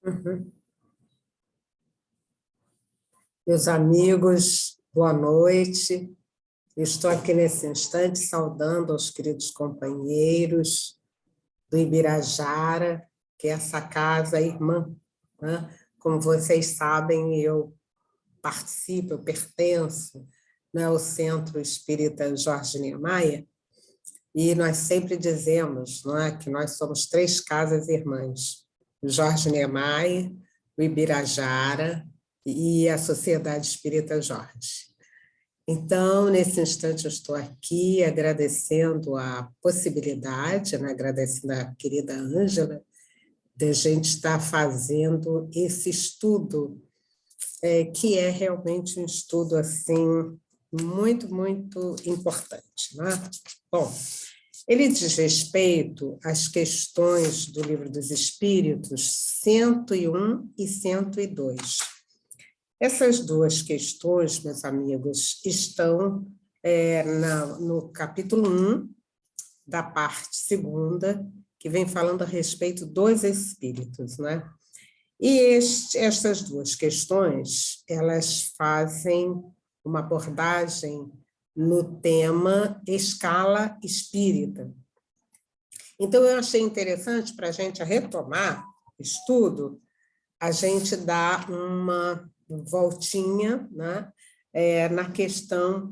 Uhum. Meus amigos, boa noite. Eu estou aqui nesse instante saudando aos queridos companheiros do Ibirajara, que é essa casa irmã, né? Como vocês sabem, eu participo, eu pertenço, né, ao Centro Espírita Jorge Niemeyer, e nós sempre dizemos, não é, que nós somos 3 casas irmãs: o Jorge Niemeyer, o Ibirajara e a Sociedade Espírita Jorge. Então, nesse instante, eu estou aqui agradecendo a possibilidade, né, agradecendo a querida Ângela, de a gente estar fazendo esse estudo, que é realmente um estudo assim muito, muito importante, né? Bom, ele diz respeito às questões do Livro dos Espíritos 101 e 102. Essas 2 questões, meus amigos, estão no capítulo 1, da parte 2ª, que vem falando a respeito dos espíritos, né? E estas 2 questões, elas fazem uma abordagem no tema escala espírita. Então, eu achei interessante, para a gente retomar o estudo, a gente dar uma voltinha, né, na questão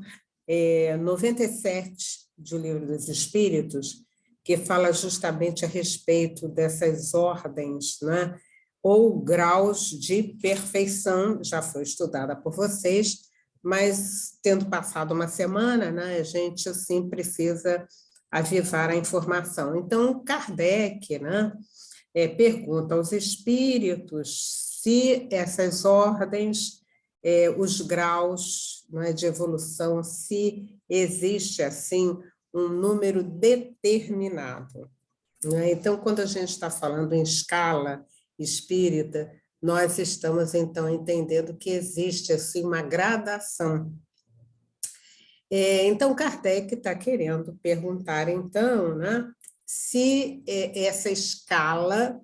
97 do Livro dos Espíritos, que fala justamente a respeito dessas ordens, né, ou graus de perfeição. Já foi estudada por vocês, mas tendo passado uma semana, né, a gente assim precisa avivar a informação. Então, Kardec, né, pergunta aos espíritos se essas ordens, os graus, né, de evolução, se existe, assim, um número determinado, né? Então, quando a gente está falando em escala espírita, nós estamos, então, entendendo que existe, assim, uma gradação. Então, Kardec está querendo perguntar, então, né, se essa escala,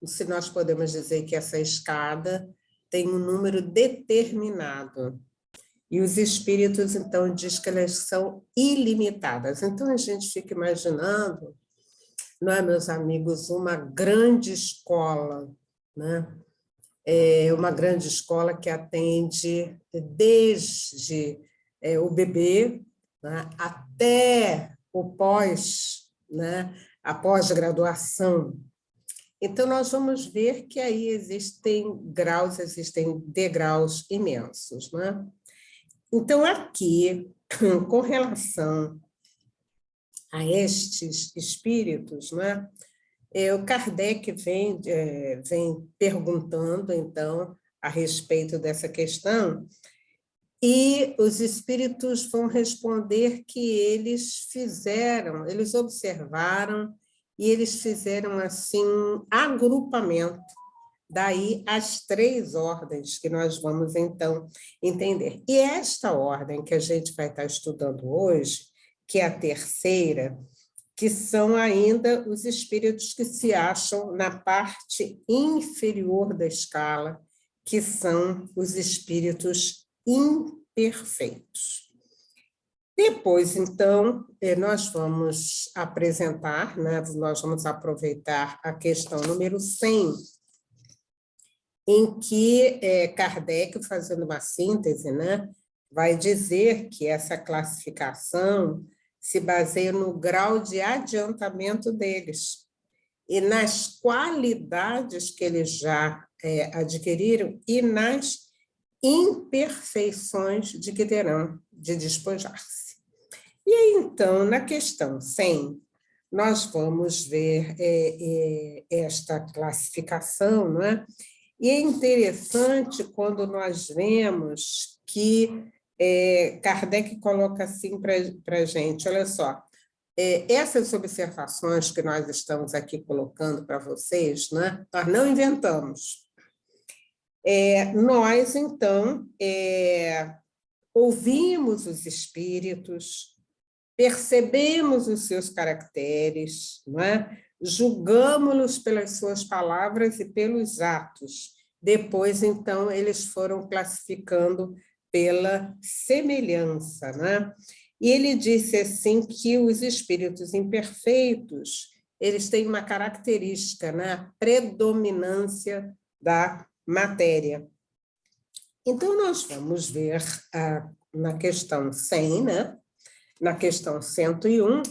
se nós podemos dizer que essa escada tem um número determinado. E os espíritos, então, diz que elas são ilimitadas. Então, a gente fica imaginando, não é, meus amigos, uma grande escola, né? Uma grande escola que atende desde o bebê, né, até o pós, né, a pós-graduação. Então, nós vamos ver que aí existem graus, existem degraus imensos, né? Então, aqui, com relação a estes espíritos, né, o Kardec vem perguntando, então, a respeito dessa questão, e os espíritos vão responder que eles observaram e eles fizeram, assim, agrupamento, daí as 3 ordens que nós vamos, então, entender. E esta ordem que a gente vai estar estudando hoje, que é a 3ª, que são ainda os espíritos que se acham na parte inferior da escala, que são os espíritos imperfeitos. Depois, então, nós vamos apresentar, né, nós vamos aproveitar a questão número 100, em que Kardec, fazendo uma síntese, né, vai dizer que essa classificação se baseia no grau de adiantamento deles e nas qualidades que eles já adquiriram e nas imperfeições de que terão de despojar-se. E aí, então, na questão 100, nós vamos ver esta classificação, não é? E é interessante quando nós vemos que Kardec coloca assim para a gente, olha só, essas observações que nós estamos aqui colocando para vocês, né, nós não inventamos. Nós, então, ouvimos os espíritos, percebemos os seus caracteres, não é? julgamos-los pelas suas palavras e pelos atos. Depois, então, eles foram classificando pela semelhança, né? E ele disse assim que os espíritos imperfeitos, eles têm uma característica, né? A predominância da matéria. Então, nós vamos ver na questão 100, né? Na questão 101,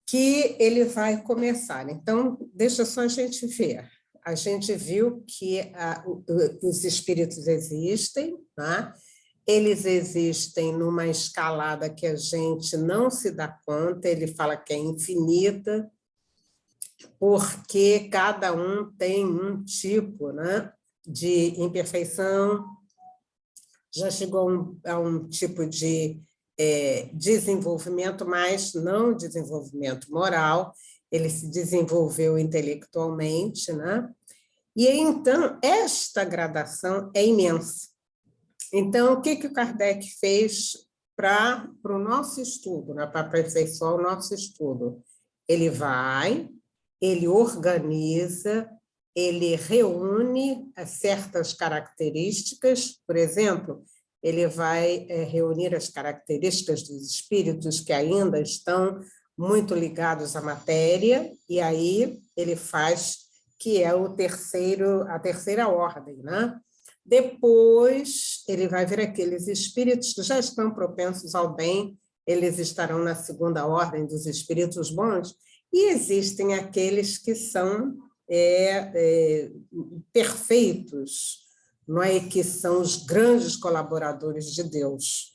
que ele vai começar. Então, deixa só a gente ver. A gente viu que os espíritos existem, tá? Eles existem numa escalada que a gente não se dá conta, ele fala que é infinita, porque cada um tem um tipo, né, de imperfeição, já chegou a um tipo de desenvolvimento, mas não desenvolvimento moral, ele se desenvolveu intelectualmente, né? E então, esta gradação é imensa. Então, o que o Kardec fez para o nosso estudo, né? Para aperfeiçoar o nosso estudo? Ele organiza, ele reúne certas características, por exemplo, ele vai reunir as características dos espíritos que ainda estão muito ligados à matéria, e aí ele faz, que é a terceira ordem, né? Depois, ele vai ver aqueles espíritos que já estão propensos ao bem, eles estarão na segunda ordem dos espíritos bons, e existem aqueles que são perfeitos, não é? Que são os grandes colaboradores de Deus.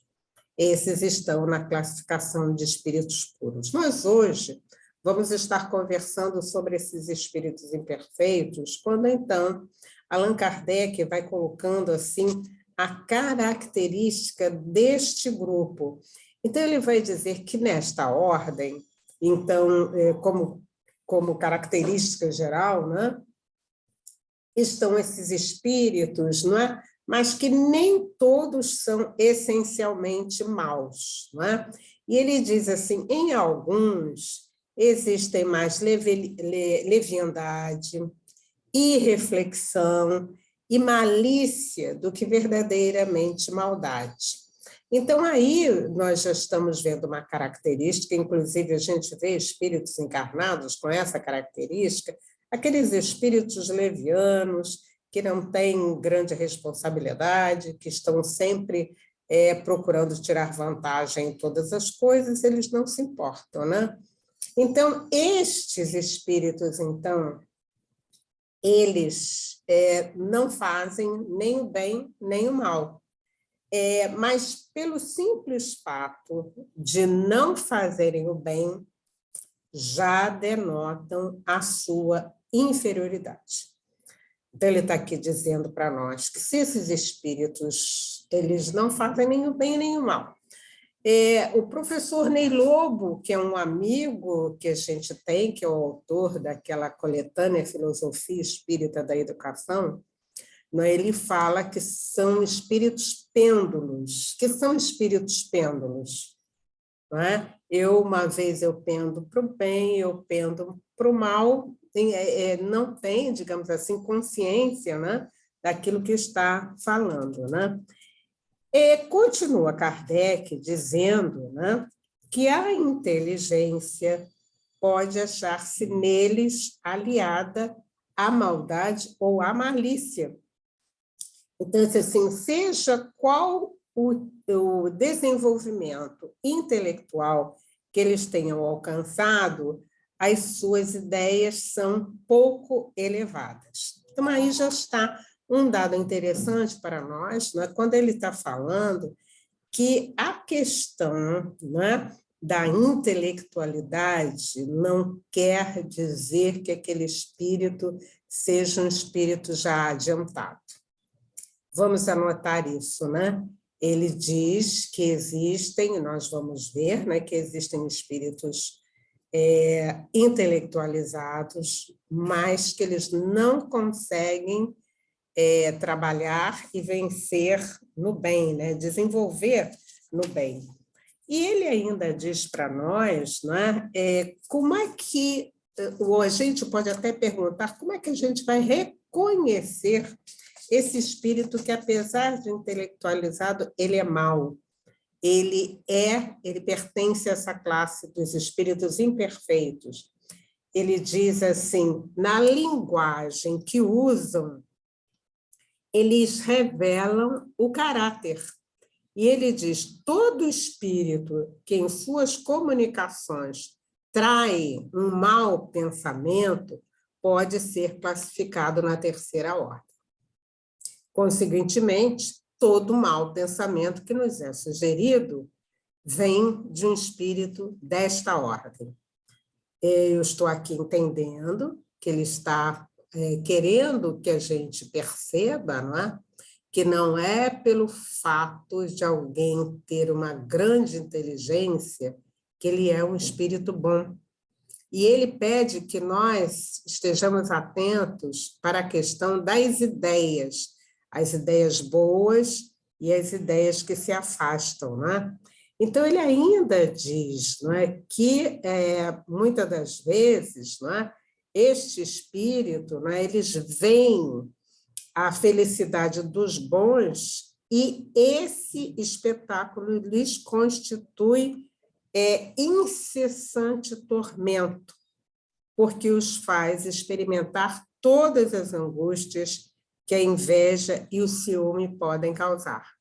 Esses estão na classificação de espíritos puros. Nós, hoje, vamos estar conversando sobre esses espíritos imperfeitos, quando, então, Allan Kardec vai colocando, assim, a característica deste grupo. Então, ele vai dizer que, nesta ordem, então, como característica geral, né, estão esses espíritos, não é? Mas que nem todos são essencialmente maus, não é? E ele diz assim, em alguns existem mais leviandade, irreflexão e malícia do que verdadeiramente maldade. Então, aí nós já estamos vendo uma característica, inclusive a gente vê espíritos encarnados com essa característica, aqueles espíritos levianos, que não têm grande responsabilidade, que estão sempre procurando tirar vantagem em todas as coisas, eles não se importam, né? Então, estes espíritos, então, eles não fazem nem o bem nem o mal. Mas, pelo simples fato de não fazerem o bem, já denotam a sua inferioridade. Então, ele está aqui dizendo para nós que se esses espíritos eles não fazem nem o bem nem o mal. O professor Ney Lobo, que é um amigo que a gente tem, que é o autor daquela coletânea Filosofia Espírita da Educação, ele fala que são espíritos pêndulos. Que são espíritos pêndulos? Não é? Uma vez eu pendo para o bem, eu pendo para o mal, não tem, digamos assim, consciência, né, daquilo que está falando, né? Continua Kardec dizendo, né, que a inteligência pode achar-se neles aliada à maldade ou à malícia. Então, assim, seja qual o desenvolvimento intelectual que eles tenham alcançado, as suas ideias são pouco elevadas. Então, aí já está um dado interessante para nós, né, quando ele está falando que a questão, né, da intelectualidade não quer dizer que aquele espírito seja um espírito já adiantado. Vamos anotar isso, né? Ele diz que existem, nós vamos ver, né, que existem espíritos intelectualizados, mas que eles não conseguem trabalhar e vencer no bem, né? Desenvolver no bem. E ele ainda diz para nós, né, como é que a gente pode até perguntar como é que a gente vai reconhecer esse espírito que, apesar de intelectualizado, ele é mau. Ele pertence a essa classe dos espíritos imperfeitos. Ele diz assim, na linguagem que usam, eles revelam o caráter. E ele diz, todo espírito que em suas comunicações trai um mau pensamento pode ser classificado na terceira ordem. Consequentemente, todo mau pensamento que nos é sugerido vem de um espírito desta ordem. Eu estou aqui entendendo que ele está querendo que a gente perceba, não é? Que não é pelo fato de alguém ter uma grande inteligência que ele é um espírito bom. E ele pede que nós estejamos atentos para a questão das ideias, as ideias boas e as ideias que se afastam, né? Então, ele ainda diz, não é, que, muitas das vezes, não é, este espírito, não é, eles veem a felicidade dos bons e esse espetáculo lhes constitui incessante tormento, porque os faz experimentar todas as angústias que a inveja e o ciúme podem causar.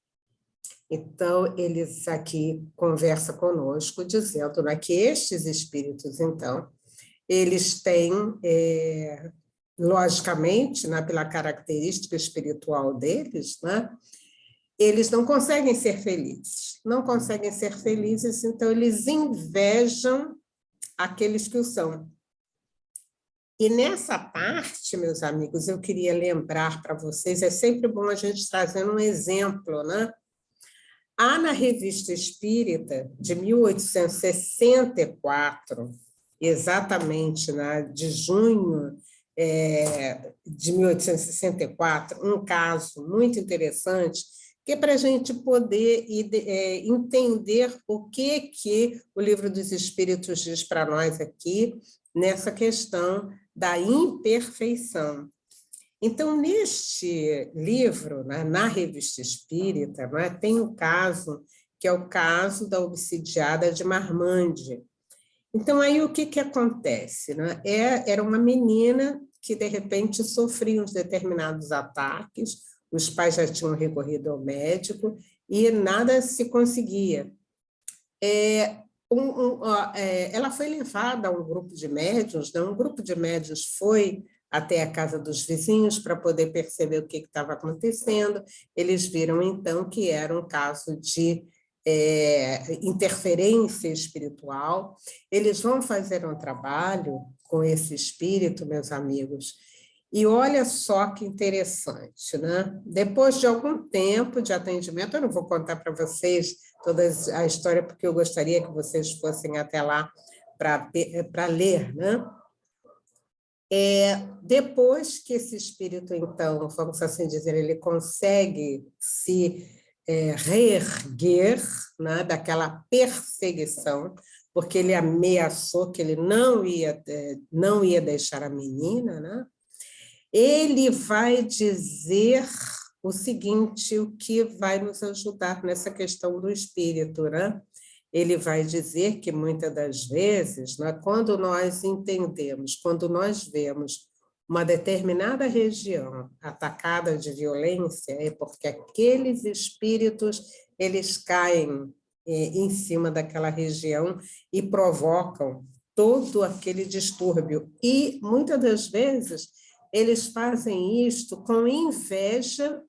Então, eles aqui conversam conosco, dizendo, né, que estes espíritos, então, eles têm, logicamente, né, pela característica espiritual deles, né, eles não conseguem ser felizes. Não conseguem ser felizes, então eles invejam aqueles que o são. E nessa parte, meus amigos, eu queria lembrar para vocês, é sempre bom a gente trazer um exemplo, né? Há na Revista Espírita, de 1864, exatamente, né, de junho de 1864, um caso muito interessante, que é para a gente poder entender o que o Livro dos Espíritos diz para nós aqui, nessa questão da imperfeição. Então, neste livro, né, na Revista Espírita, né, tem um caso, que é o caso da obsidiada de Marmande. Então, aí o que acontece? Né? Era uma menina que, de repente, sofria uns determinados ataques, os pais já tinham recorrido ao médico e nada se conseguia. Ela foi levada a um grupo de médiuns, né? Um grupo de médiuns foi até a casa dos vizinhos para poder perceber o que estava acontecendo. Eles viram, então, que era um caso de interferência espiritual. Eles vão fazer um trabalho com esse espírito, meus amigos, e olha só que interessante, né? Depois de algum tempo de atendimento, eu não vou contar para vocês toda a história, porque eu gostaria que vocês fossem até lá para ler, né? Depois que esse espírito, então, vamos assim dizer, ele consegue se reerguer, né, daquela perseguição, porque ele ameaçou que ele não ia deixar a menina, né? Ele vai dizer o seguinte, o que vai nos ajudar nessa questão do espírito, né? Ele vai dizer que, muitas das vezes, né, quando nós entendemos, quando nós vemos uma determinada região atacada de violência, é porque aqueles espíritos, eles caem em cima daquela região e provocam todo aquele distúrbio. E, muitas das vezes, eles fazem isto com inveja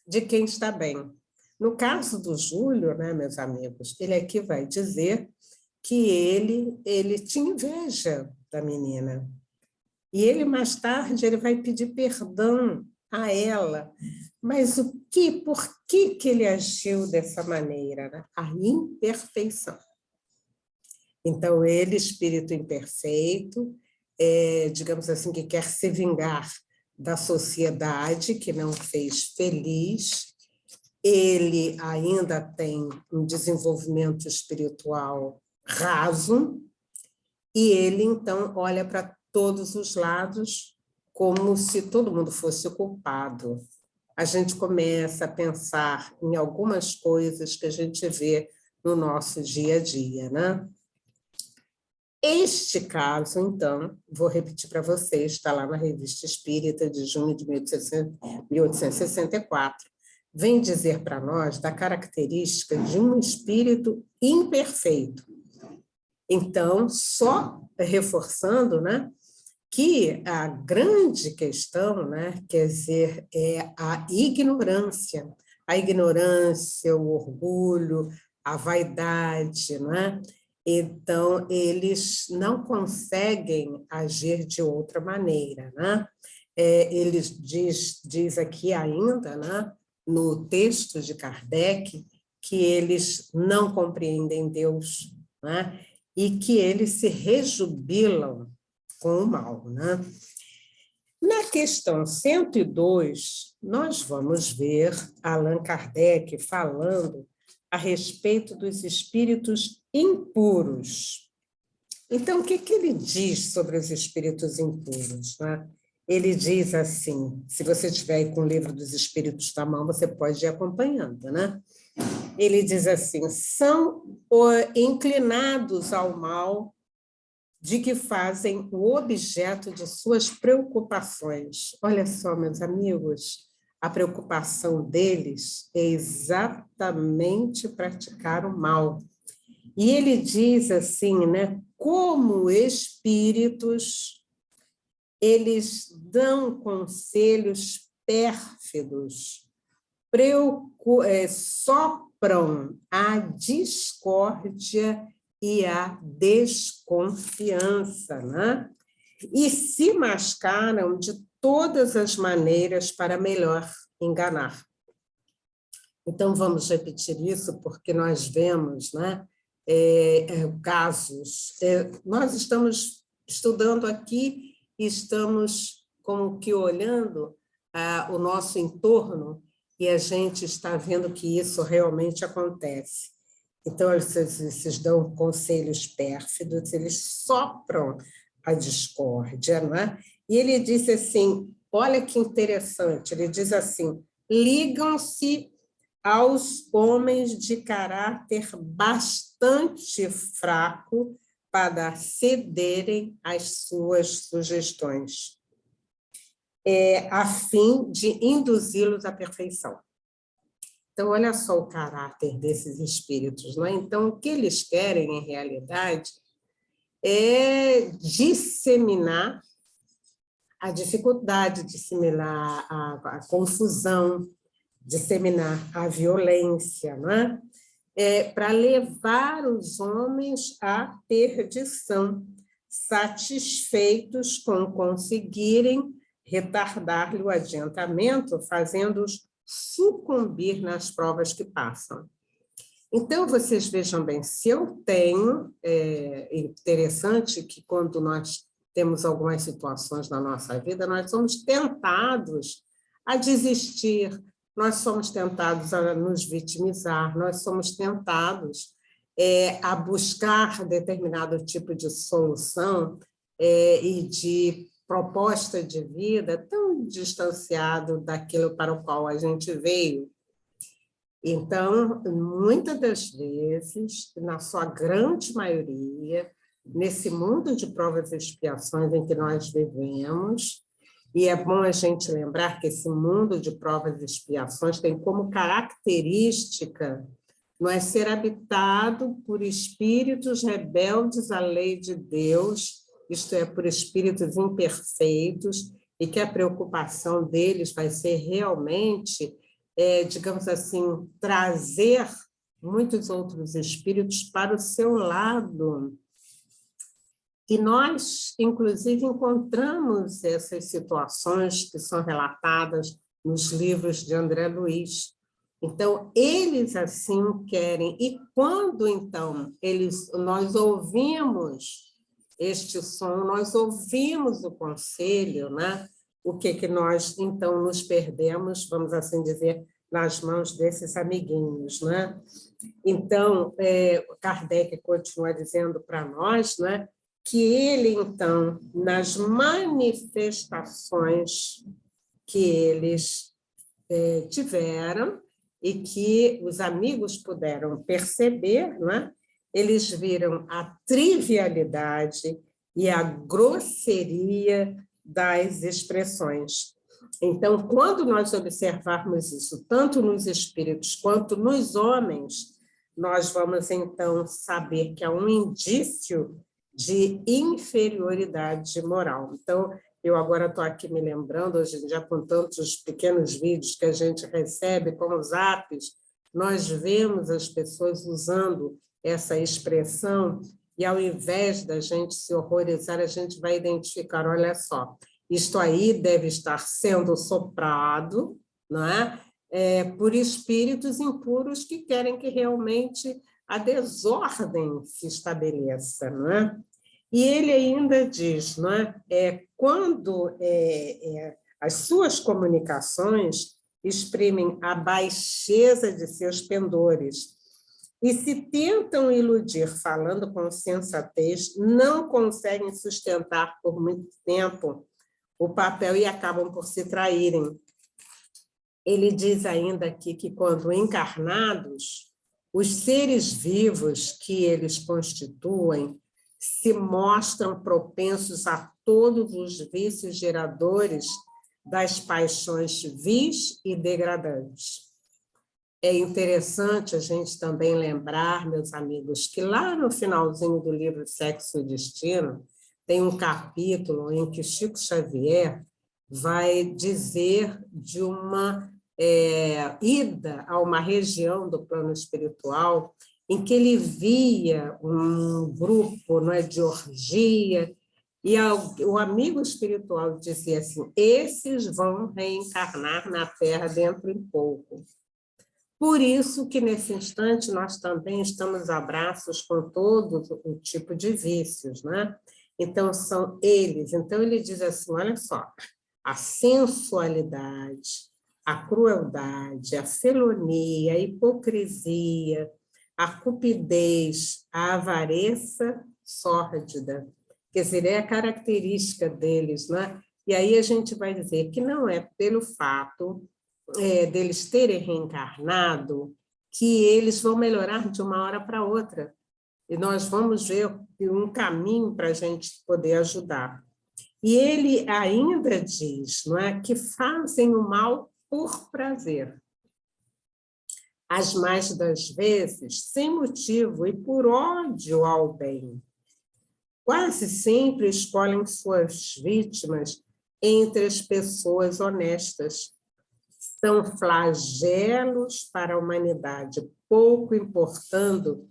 de quem está bem. No caso do Júlio, né, meus amigos, ele aqui vai dizer que ele tinha inveja da menina. E ele, mais tarde, ele vai pedir perdão a ela. Mas por que ele agiu dessa maneira? Né? A imperfeição. Então, ele, espírito imperfeito, digamos assim, que quer se vingar da sociedade que não fez feliz, ele ainda tem um desenvolvimento espiritual raso, e ele, então, olha para todos os lados como se todo mundo fosse o culpado. A gente começa a pensar em algumas coisas que a gente vê no nosso dia a dia, né? Este caso, então, vou repetir para vocês, está lá na Revista Espírita de junho de 1864, vem dizer para nós da característica de um espírito imperfeito. Então, só reforçando, né, que a grande questão, né, quer dizer, é a ignorância, o orgulho, a vaidade, né? Então, eles não conseguem agir de outra maneira, né? Ele diz aqui ainda, né, no texto de Kardec, que eles não compreendem Deus, né? E que eles se rejubilam com o mal, né? Na questão 102, nós vamos ver Allan Kardec falando a respeito dos espíritos impuros. Então, o que ele diz sobre os espíritos impuros, né? Ele diz assim, se você estiver aí com o livro dos espíritos na mão, você pode ir acompanhando, né? Ele diz assim, são inclinados ao mal de que fazem o objeto de suas preocupações. Olha só, meus amigos, a preocupação deles é exatamente praticar o mal. E ele diz assim, né, como espíritos, eles dão conselhos pérfidos, sopram a discórdia e a desconfiança, né? E se mascaram de todas as maneiras para melhor enganar. Então, vamos repetir isso, porque nós vemos, né, casos. Nós estamos estudando aqui e estamos como que olhando o nosso entorno e a gente está vendo que isso realmente acontece. Então, eles dão conselhos pérfidos, eles sopram a discórdia, não é? E ele disse assim, olha que interessante, ele diz assim, ligam-se aos homens de caráter bastante fraco para cederem às suas sugestões, a fim de induzi-los à perfeição. Então, olha só o caráter desses espíritos, não é? Então, o que eles querem, em realidade, é disseminar a dificuldade, disseminar a confusão, disseminar a violência, não é? Para levar os homens à perdição, satisfeitos com conseguirem retardar-lhe o adiantamento, fazendo-os sucumbir nas provas que passam. Então, vocês vejam bem, se eu tenho, interessante que quando nós temos algumas situações na nossa vida, nós somos tentados a desistir, nós somos tentados a nos vitimizar, nós somos tentados a buscar determinado tipo de solução e de proposta de vida tão distanciado daquilo para o qual a gente veio. Então, muitas das vezes, na sua grande maioria, nesse mundo de provas e expiações em que nós vivemos, e é bom a gente lembrar que esse mundo de provas e expiações tem como característica não é ser habitado por espíritos rebeldes à lei de Deus, isto é, por espíritos imperfeitos, e que a preocupação deles vai ser realmente, digamos assim, trazer muitos outros espíritos para o seu lado. E nós, inclusive, encontramos essas situações que são relatadas nos livros de André Luiz. Então, eles assim querem. E quando, então, nós ouvimos este som, nós ouvimos o conselho, né? O que nós, então, nos perdemos, vamos assim dizer, nas mãos desses amiguinhos, né? Então, Kardec continua dizendo para nós, né, que ele, então, nas manifestações que eles tiveram e que os amigos puderam perceber, não é? Eles viram a trivialidade e a grosseria das expressões. Então, quando nós observarmos isso, tanto nos espíritos quanto nos homens, nós vamos, então, saber que há um indício de inferioridade moral. Então, eu agora estou aqui me lembrando, hoje em dia, com tantos pequenos vídeos que a gente recebe, como os apps, nós vemos as pessoas usando essa expressão e, ao invés da gente se horrorizar, a gente vai identificar, olha só, isto aí deve estar sendo soprado, não é? Por espíritos impuros que querem que realmente a desordem se estabeleça, não é? E ele ainda diz, não é? Quando as suas comunicações exprimem a baixeza de seus pendores e se tentam iludir falando com sensatez, não conseguem sustentar por muito tempo o papel e acabam por se traírem. Ele diz ainda aqui que, quando encarnados, os seres vivos que eles constituem se mostram propensos a todos os vícios geradores das paixões vis e degradantes. É interessante a gente também lembrar, meus amigos, que lá no finalzinho do livro Sexo e Destino, tem um capítulo em que Chico Xavier vai dizer de uma ida a uma região do plano espiritual em que ele via um grupo, não é, de orgia, e o amigo espiritual dizia assim, esses vão reencarnar na Terra dentro de pouco. Por isso que, nesse instante, nós também estamos a braços com todo o tipo de vícios, né? Então, são eles. Então, ele diz assim, olha só, a sensualidade, a crueldade, a felonia, a hipocrisia, a cupidez, a avareza sórdida. Quer dizer, é a característica deles, né? E aí a gente vai dizer que não é pelo fato deles terem reencarnado que eles vão melhorar de uma hora para outra. E nós vamos ver um caminho para a gente poder ajudar. E ele ainda diz, não é, que fazem o mal por prazer. As mais das vezes, sem motivo e por ódio ao bem. Quase sempre escolhem suas vítimas entre as pessoas honestas. São flagelos para a humanidade, pouco importando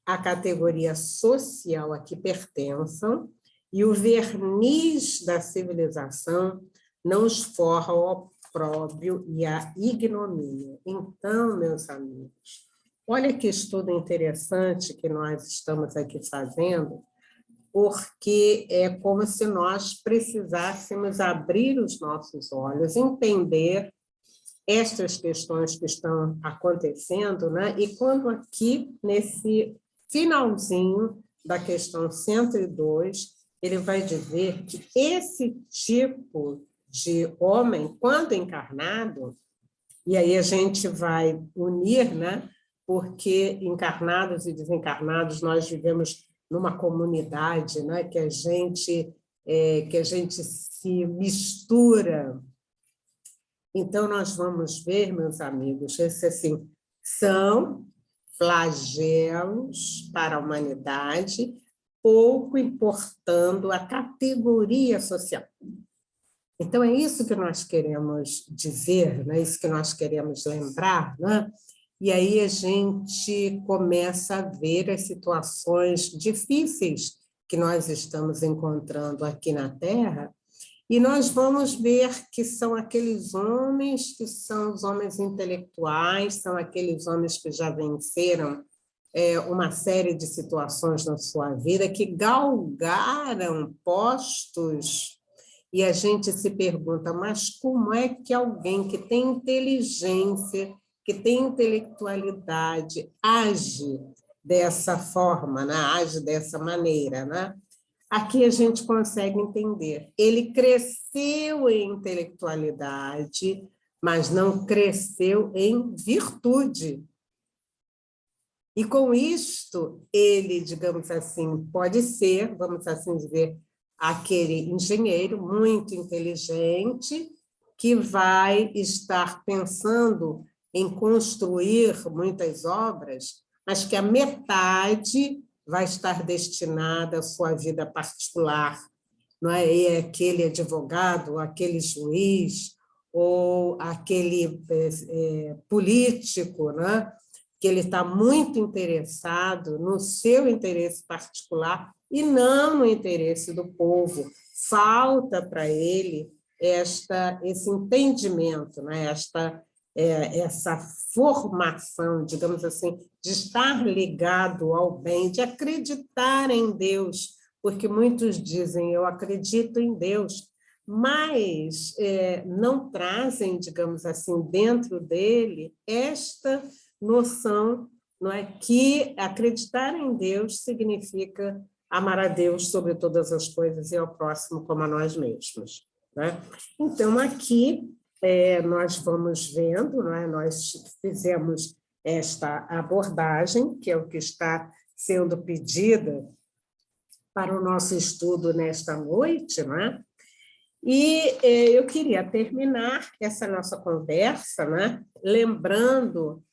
a categoria social a que pertençam, e o verniz da civilização não os forra o opróbrio e a ignomínia. Então, meus amigos, olha que estudo interessante que nós estamos aqui fazendo, porque é como se nós precisássemos abrir os nossos olhos, entender estas questões que estão acontecendo, né? E quando aqui, nesse finalzinho da questão 102, ele vai dizer que esse tipo de homem, quando encarnado, e aí a gente vai unir, né? Porque encarnados e desencarnados nós vivemos numa comunidade, né? Que a gente se mistura. Então, nós vamos ver, meus amigos, esse, assim, são flagelos para a humanidade, pouco importando a categoria social. Então, é isso que nós queremos dizer, né? Isso que nós queremos lembrar, né? E aí a gente começa a ver as situações difíceis que nós estamos encontrando aqui na Terra, e nós vamos ver que são aqueles homens que são os homens intelectuais, são aqueles homens que já venceram uma série de situações na sua vida, que galgaram postos, e a gente se pergunta, mas como é que alguém que tem inteligência, que tem intelectualidade, age dessa forma, né? Age dessa maneira, né? aqui a gente consegue entender. Ele cresceu em intelectualidade, mas não cresceu em virtude. E com isto, ele, digamos assim, pode ser, vamos assim dizer, aquele engenheiro muito inteligente que vai estar pensando em construir muitas obras, mas que a metade vai estar destinada à sua vida particular, não é? E aquele advogado, aquele juiz, ou aquele político, né? Que ele está muito interessado no seu interesse particular e não no interesse do povo. Falta para ele esse entendimento, né? Essa formação, digamos assim, de estar ligado ao bem, de acreditar em Deus, porque muitos dizem, eu acredito em Deus, mas não trazem, digamos assim, dentro dele esta noção, não é, que acreditar em Deus significa amar a Deus sobre todas as coisas e ao próximo como a nós mesmos, né? Então, aqui nós vamos vendo, não é? Nós fizemos esta abordagem, que é o que está sendo pedida para o nosso estudo nesta noite, não é? E eu queria terminar essa nossa conversa, né, lembrando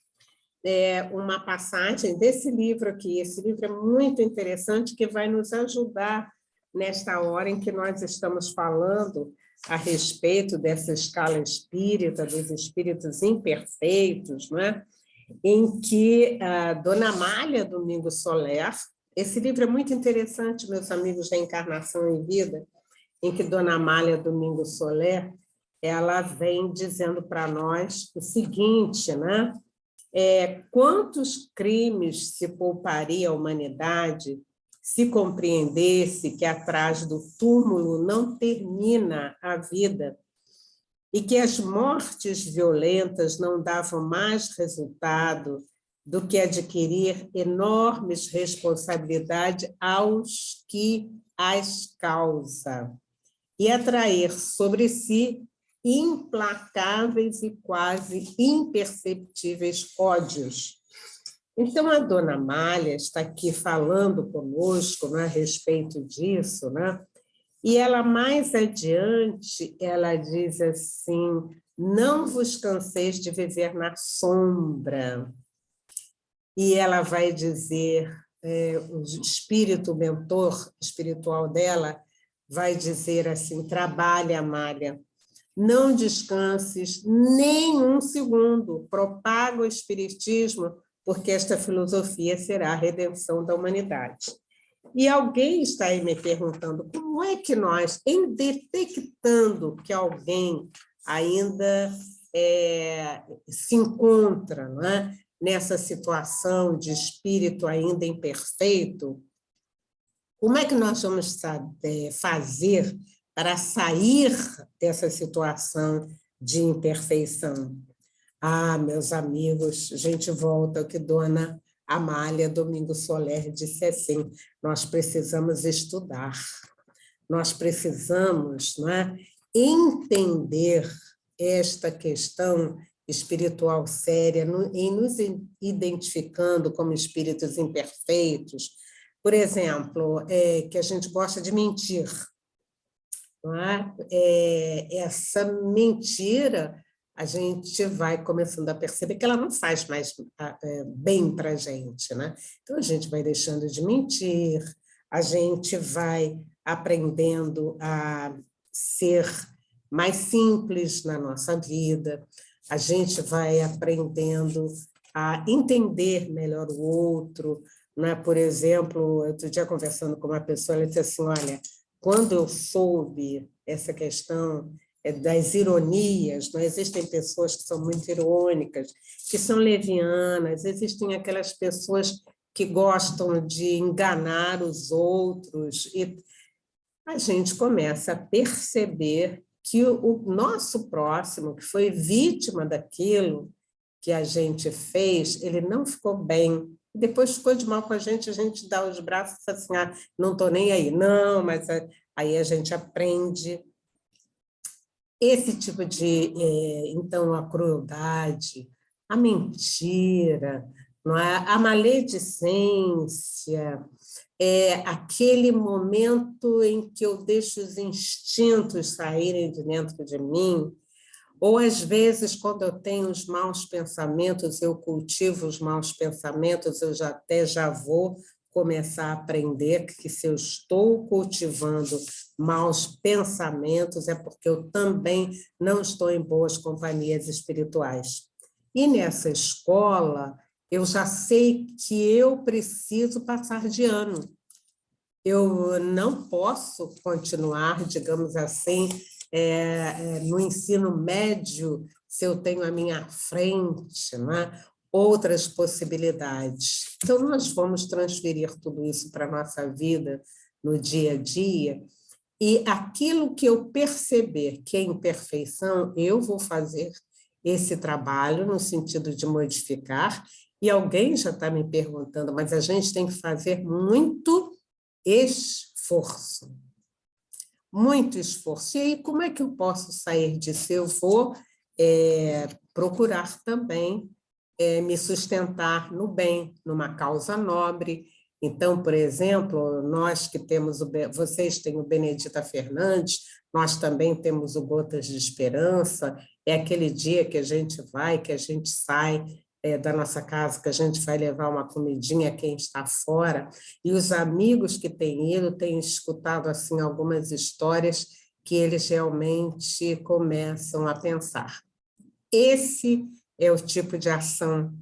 uma passagem desse livro aqui. Esse livro é muito interessante, que vai nos ajudar nesta hora em que nós estamos falando a respeito dessa escala espírita, dos espíritos imperfeitos, né? Em que a Dona Amália Domingos Soler, esse livro é muito interessante, meus amigos da Encarnação em Vida, em que Dona Amália Domingos Soler, ela vem dizendo para nós o seguinte, né? Quantos crimes se pouparia a humanidade se compreendesse que atrás do túmulo não termina a vida e que as mortes violentas não davam mais resultado do que adquirir enormes responsabilidades aos que as causam e atrair sobre si implacáveis e quase imperceptíveis ódios. Então, a Dona Amália está aqui falando conosco, né, a respeito disso, né? E ela, mais adiante, ela diz assim, não vos canseis de viver na sombra. E ela vai dizer, o espírito mentor espiritual dela vai dizer assim, trabalha, Amália, não descanses nem um segundo, propaga o espiritismo, porque esta filosofia será a redenção da humanidade. E alguém está aí me perguntando como é que nós, em detectando que alguém ainda se encontra, não é, nessa situação de espírito ainda imperfeito, como é que nós vamos fazer para sair dessa situação de imperfeição? Ah, meus amigos, a gente volta ao que Dona Amália Domingos Soler disse assim, nós precisamos estudar, nós precisamos, não é, entender esta questão espiritual séria, em nos identificando como espíritos imperfeitos. Por exemplo, que a gente gosta de mentir, não é? Essa mentira, a gente vai começando a perceber que ela não faz mais bem para a gente, né? Então, a gente vai deixando de mentir, a gente vai aprendendo a ser mais simples na nossa vida, a gente vai aprendendo a entender melhor o outro, né? Por exemplo, outro dia conversando com uma pessoa, ela disse assim, olha, quando eu soube essa questão das ironias, não existem pessoas que são muito irônicas, que são levianas, existem aquelas pessoas que gostam de enganar os outros, e a gente começa a perceber que o nosso próximo, que foi vítima daquilo que a gente fez, ele não ficou bem, depois ficou de mal com a gente dá os braços assim, ah, não estou nem aí. Não, mas aí a gente aprende esse tipo de, então, a crueldade, a mentira, não é? A maledicência, aquele momento em que eu deixo os instintos saírem de dentro de mim, ou às vezes, quando eu tenho os maus pensamentos, eu cultivo os maus pensamentos, eu já vou começar a aprender que se eu estou cultivando maus pensamentos, é porque eu também não estou em boas companhias espirituais. E nessa escola, eu já sei que eu preciso passar de ano. Eu não posso continuar, digamos assim, no ensino médio, se eu tenho à minha frente, né, outras possibilidades. Então, nós vamos transferir tudo isso para a nossa vida no dia a dia, e aquilo que eu perceber que é imperfeição, eu vou fazer esse trabalho no sentido de modificar, e alguém já está me perguntando, mas a gente tem que fazer muito esforço. Muito esforço. E aí, como é que eu posso sair disso? Eu vou procurar também me sustentar no bem, numa causa nobre. Então, por exemplo, nós que temos, vocês têm o Benedita Fernandes, nós também temos o Gotas de Esperança, é aquele dia que a gente vai, que a gente sai da nossa casa, que a gente vai levar uma comidinha a quem está fora, e os amigos que têm ido têm escutado assim algumas histórias que eles realmente começam a pensar. Esse é o tipo de ação.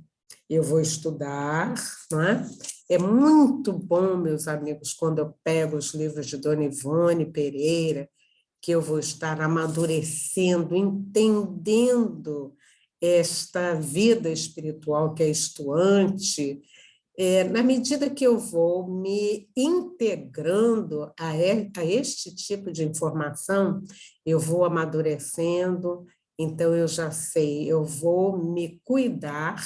Eu vou estudar, não é? É muito bom, meus amigos, quando eu pego os livros de Dona Ivone Pereira, que eu vou estar amadurecendo, entendendo esta vida espiritual que é estuante, na medida que eu vou me integrando a este tipo de informação, eu vou amadurecendo, então eu já sei, eu vou me cuidar,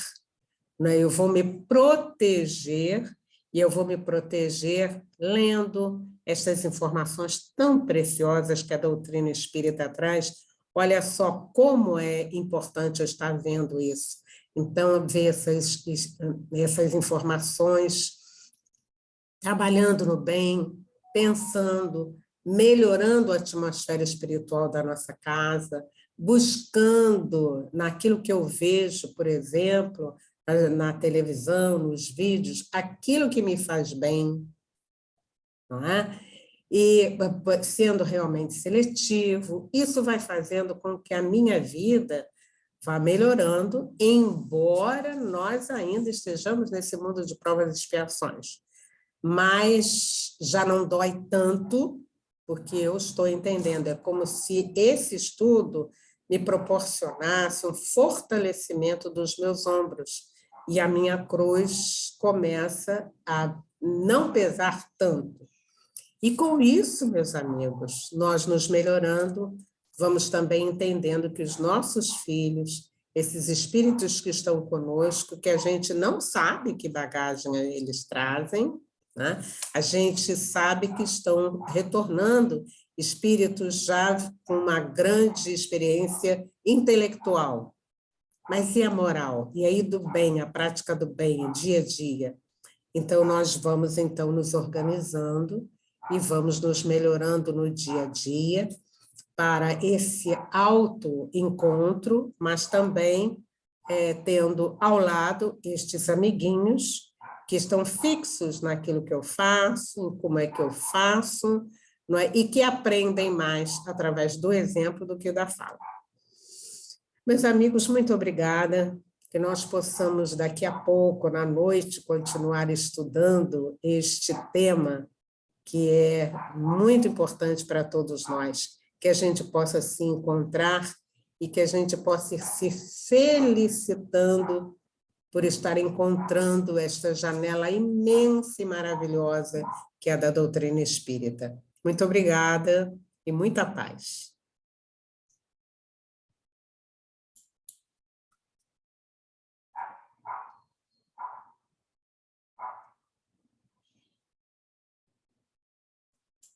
né? Eu vou me proteger, e eu vou me proteger lendo essas informações tão preciosas que a doutrina espírita traz. Olha só como é importante eu estar vendo isso. Então, ver essas informações, trabalhando no bem, pensando, melhorando a atmosfera espiritual da nossa casa, buscando naquilo que eu vejo, por exemplo, na televisão, nos vídeos, aquilo que me faz bem, não é? E sendo realmente seletivo, isso vai fazendo com que a minha vida vá melhorando, embora nós ainda estejamos nesse mundo de provas e expiações. Mas já não dói tanto, porque eu estou entendendo, é como se esse estudo me proporcionasse um fortalecimento dos meus ombros, e a minha cruz começa a não pesar tanto. E com isso, meus amigos, nós nos melhorando, vamos também entendendo que os nossos filhos, esses espíritos que estão conosco, que a gente não sabe que bagagem eles trazem, né? A gente sabe que estão retornando espíritos já com uma grande experiência intelectual. Mas e a moral? E aí do bem, a prática do bem, o dia a dia? Então, nós vamos, então, nos organizando e vamos nos melhorando no dia a dia para esse autoencontro, mas também tendo ao lado estes amiguinhos que estão fixos naquilo que eu faço, em como é que eu faço, não é? E que aprendem mais através do exemplo do que da fala. Meus amigos, muito obrigada. Que nós possamos, daqui a pouco, na noite, continuar estudando este tema, que é muito importante para todos nós, que a gente possa se encontrar e que a gente possa ir se felicitando por estar encontrando esta janela imensa e maravilhosa que é a da doutrina espírita. Muito obrigada e muita paz.